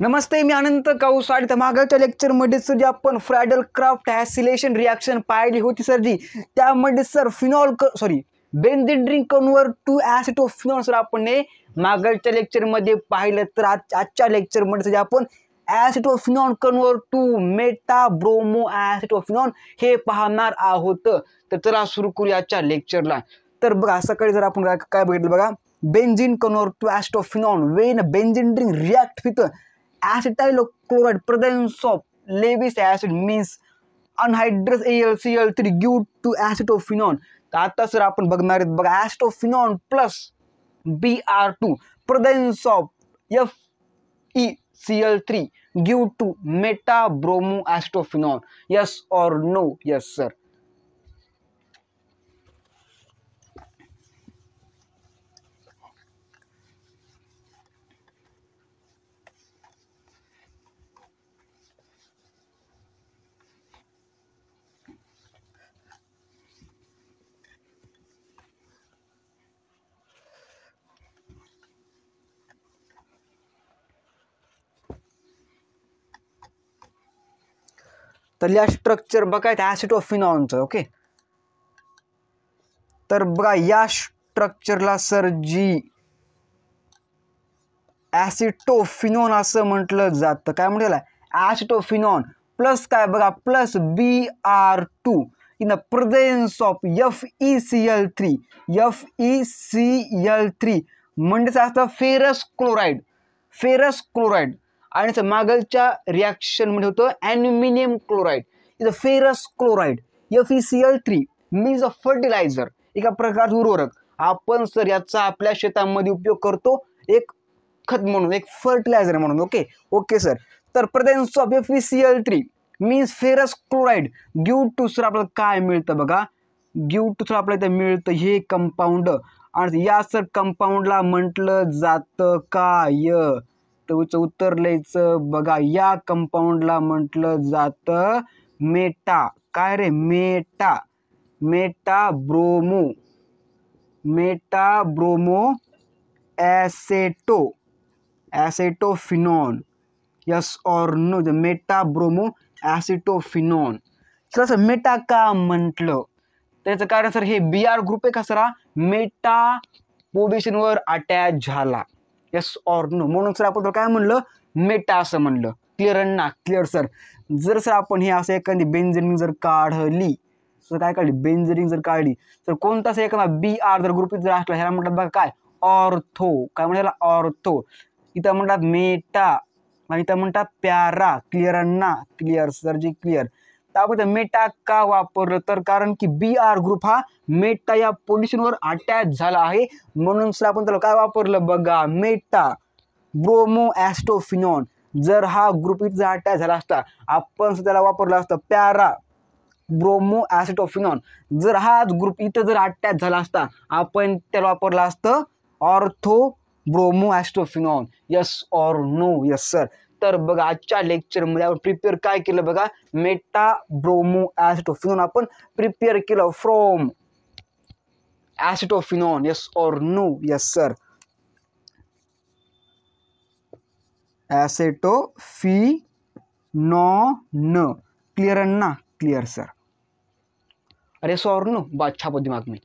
नमस्ते, मी अनंत कौसाड. तर मागच्या लेक्चरमध्ये सर जी आपण फ्रॅडल क्राफ्ट ॲसिलेशन रिॲक्शन पाहिली होती सर जी, त्यामध्ये sir benzene ring convert to acetophenol sir आपण मागच्या लेक्चरमध्ये पाहिलं. तर आजच्या लेक्चरमध्ये सर आपण acetophenol convert to meta bromo acetophenol हे पाहणार आहोत. तर चला सुरू करूया आजच्या लेक्चरला. तर बघा सकाळी जर आपण काय बघितलं बघा, benzene convert to acetophenol when benzene ring react with acetyl chloride presence of Lewis acid means anhydrous AlCl3 give to acetophenone. तर आता सर आपण बघणार आहेत बघा, acetophenone plus Br2 presence of FeCl3 give to metabromoacetophenone. Yes or no? Yes sir. तर या structure बघायचं ॲसिटोफिनॉनचं. Okay, तर बघा या स्ट्रक्चरला सर जी ॲसिटोफिनॉन असं म्हटलं जातं. काय म्हटलं, ॲसिटोफिनॉन प्लस काय बघा, plus Br2 in the presence of FeCl3. FeCl3 म्हणजेच असतं फेरस क्लोराईड. आणि मागलच्या रिॲक्शन मध्ये होतं aluminium chloride. Is a ferrous chloride. FeCl3 means a fertiliser, एका प्रकारचं उर्वरक. आपण सर याचा आपल्या शेतामध्ये उपयोग करतो एक खत म्हणून, एक फर्टिलायझर म्हणून. Okay sir. तर presence of FeCl3 means ferrous chloride give to sir आपल्याला काय मिळतं बघा, गिव्ह टू सर आपल्याला इथं मिळतं हे कंपाऊंड. आणि या सर कंपाऊंडला म्हटलं जातं काय, तर उत्तर लिहायचं बघा, या कंपाऊंडला म्हटलं जातं मेटा. काय रे, meta bromo acetophenone. Yes or no? Meta bromo acetophenone. Sir meta का म्हटलं, त्याचं कारण सर हे Br ग्रुप आहे का सर, मेटा पोझिशनवर अटॅच झाला. Yes or no? म्हणून सर आपण काय म्हणलं, मेटा असं म्हणलं. क्लिअर ना? Clear sir. जर सर आपण हे असं एखादी बेन्झीन जर काढली, सर काय काढली, बेन्झीन जर काढली, तर कोणताच एखादा Br जर ग्रुप जर असला, ह्याला म्हणतात बघा काय, ऑर्थो. काय म्हणतात, ऑर्थो. इथं म्हणतात मेटा आणि इथं म्हणतात प्यारा. क्लिअर ना? क्लिअर सर जी, क्लिअर. तर आपण मेटा का वापरलं, तर कारण की Br ग्रुप हा मेटा या पोझिशनवर अटॅच झाला आहे, म्हणून सर आपण त्याला काय वापरलं बघा, मेटा ब्रोमो ॲसिटोफिनॉन. जर हा ग्रुप इथं अटॅच झाला असता, आपण त्याला वापरलं असतं प्यारा ब्रोमो ॲसिटोफिनॉन. जर हा ग्रुप इथं जर अटॅच झाला असता, आपण त्याला वापरलं असतं ortho bromo acetophenone. Yes or no? Yes sir. तर बघा आजच्या लेक्चरमध्ये आपण प्रिपेअर काय केलं बघा, मेटा ब्रोमो ॲसिटोफिनॉन आपण प्रिपेअर केलं from acetophenone. Yes or no? Yes sir. Acetophenone. Clear ना? Clear sir. अरे सर नो, बात छापो दिमाग में.